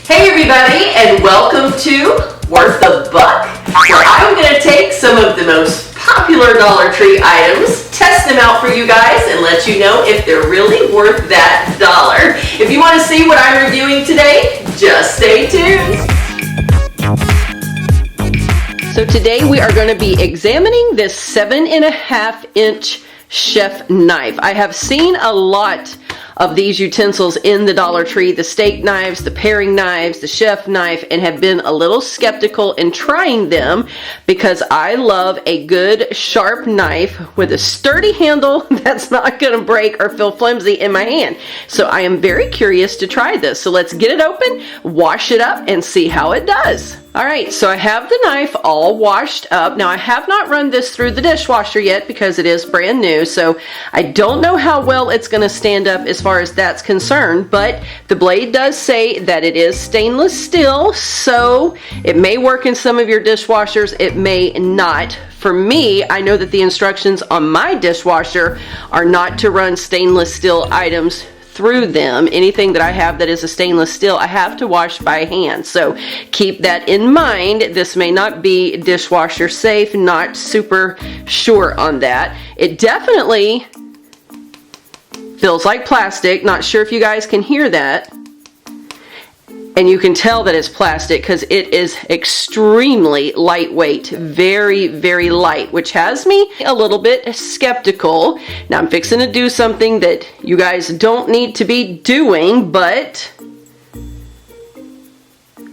Hey everybody, and welcome to Worth a Buck, where I'm going to take some of the most popular Dollar Tree items, test them out for you guys, and let you know if they're really worth that dollar. If you want to see what I'm reviewing today, just stay tuned. So today we are going to be examining this 7.5-inch chef knife. I have seen a lot of these utensils in the Dollar Tree, the steak knives, the paring knives, the chef knife, and have been a little skeptical in trying them because I love a good sharp knife with a sturdy handle that's not going to break or feel flimsy in my hand. So I am very curious to try this. So let's get it open, wash it up, and see how it does. Alright, so I have the knife all washed up. Now I have not run this through the dishwasher yet because it is brand new, so I don't know how well it's going to stand up as far as that's concerned, but the blade does say that it is stainless steel, so it may work in some of your dishwashers, it may not. For me, I know that the instructions on my dishwasher are not to run stainless steel items through them. Anything that I have that is a stainless steel, I have to wash by hand. So keep that in mind. This may not be dishwasher safe, not super sure on that. It definitely feels like plastic. Not sure if you guys can hear that. And you can tell that it's plastic because it is extremely lightweight, very, very light, which has me a little bit skeptical. Now I'm fixing to do something that you guys don't need to be doing, but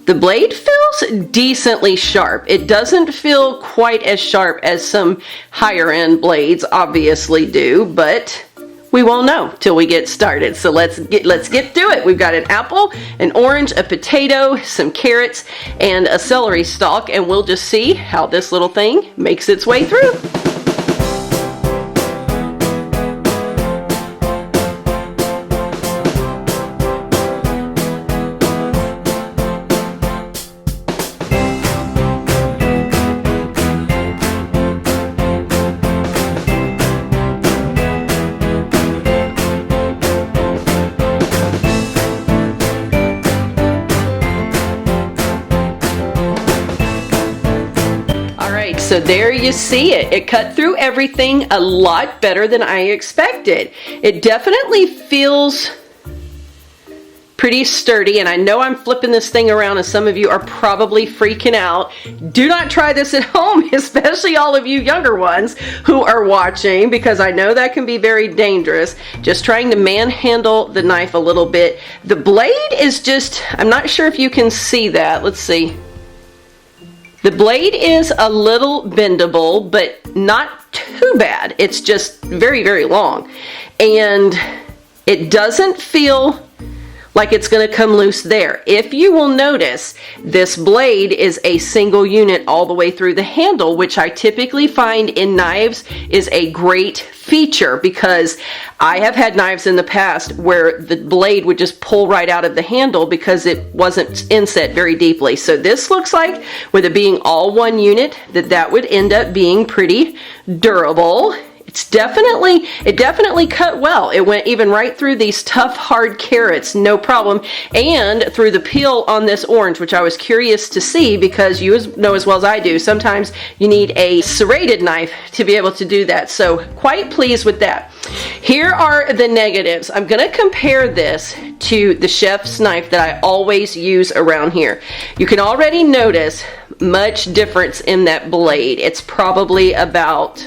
the blade feels decently sharp. It doesn't feel quite as sharp as some higher end blades obviously do, but we won't know till we get started. So let's get to it. We've got an apple, an orange, a potato, some carrots, and a celery stalk, and we'll just see how this little thing makes its way through. So there you see it. It cut through everything a lot better than I expected. It definitely feels pretty sturdy, and I know I'm flipping this thing around and some of you are probably freaking out. Do not try this at home, especially all of you younger ones who are watching, because I know that can be very dangerous. Just trying to manhandle the knife a little bit. The blade is just, I'm not sure if you can see that. Let's see. The blade is a little bendable, but not too bad. It's just very, very long. And it doesn't feel like it's going to come loose there. If you will notice, this blade is a single unit all the way through the handle, which I typically find in knives is a great feature, because I have had knives in the past where the blade would just pull right out of the handle because it wasn't inset very deeply. So this looks like, with it being all one unit, that would end up being pretty durable. It definitely cut well. It went even right through these tough, hard carrots, no problem, and through the peel on this orange, which I was curious to see, because you know as well as I do, sometimes you need a serrated knife to be able to do that. So quite pleased with that. Here are the negatives. I'm going to compare this to the chef's knife that I always use around here. You can already notice much difference in that blade. It's probably about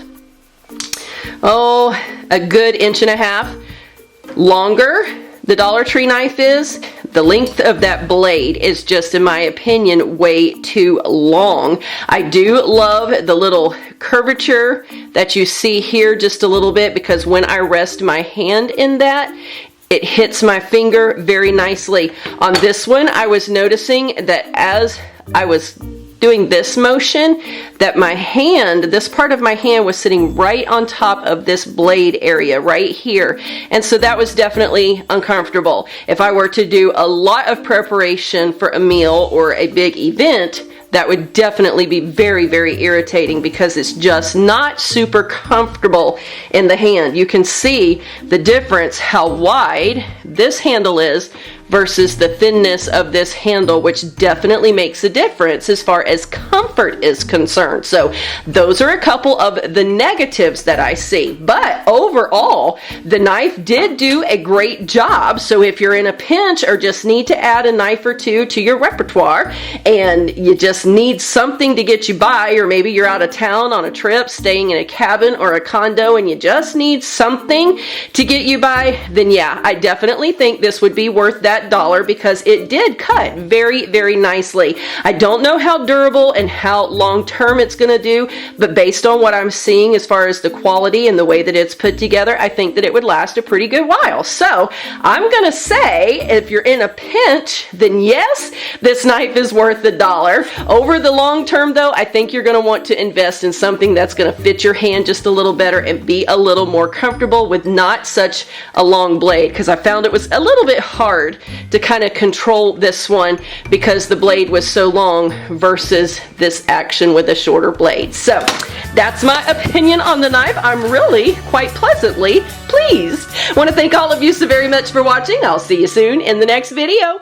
a good 1.5 inches longer. The Dollar Tree knife is. The length of that blade is just, in my opinion, way too long. I do love the little curvature that you see here just a little bit, because when I rest my hand in that, it hits my finger very nicely. On this one, I was noticing that as I was doing this motion, that my hand, this part of my hand, was sitting right on top of this blade area right here, and so that was definitely uncomfortable. If I were to do a lot of preparation for a meal or a big event, that would definitely be very, very irritating, because it's just not super comfortable in the hand. You can see the difference, how wide this handle is versus the thinness of this handle, which definitely makes a difference as far as comfort is concerned. So those are a couple of the negatives that I see. But overall, the knife did do a great job. So if you're in a pinch or just need to add a knife or two to your repertoire, and you just need something to get you by, or maybe you're out of town on a trip, staying in a cabin or a condo, and you just need something to get you by, then yeah, I definitely think this would be worth that $1 because it did cut very, very nicely. I don't know how durable and how long term it's going to do, but based on what I'm seeing as far as the quality and the way that it's put together, I think that it would last a pretty good while. So I'm going to say if you're in a pinch, then yes, this knife is worth the $1. Over the long term though, I think you're going to want to invest in something that's going to fit your hand just a little better and be a little more comfortable with not such a long blade, because I found it was a little bit hard to kind of control this one because the blade was so long versus this action with a shorter blade. So that's my opinion on the knife. I'm really quite pleasantly pleased. I want to thank all of you so very much for watching. I'll see you soon in the next video.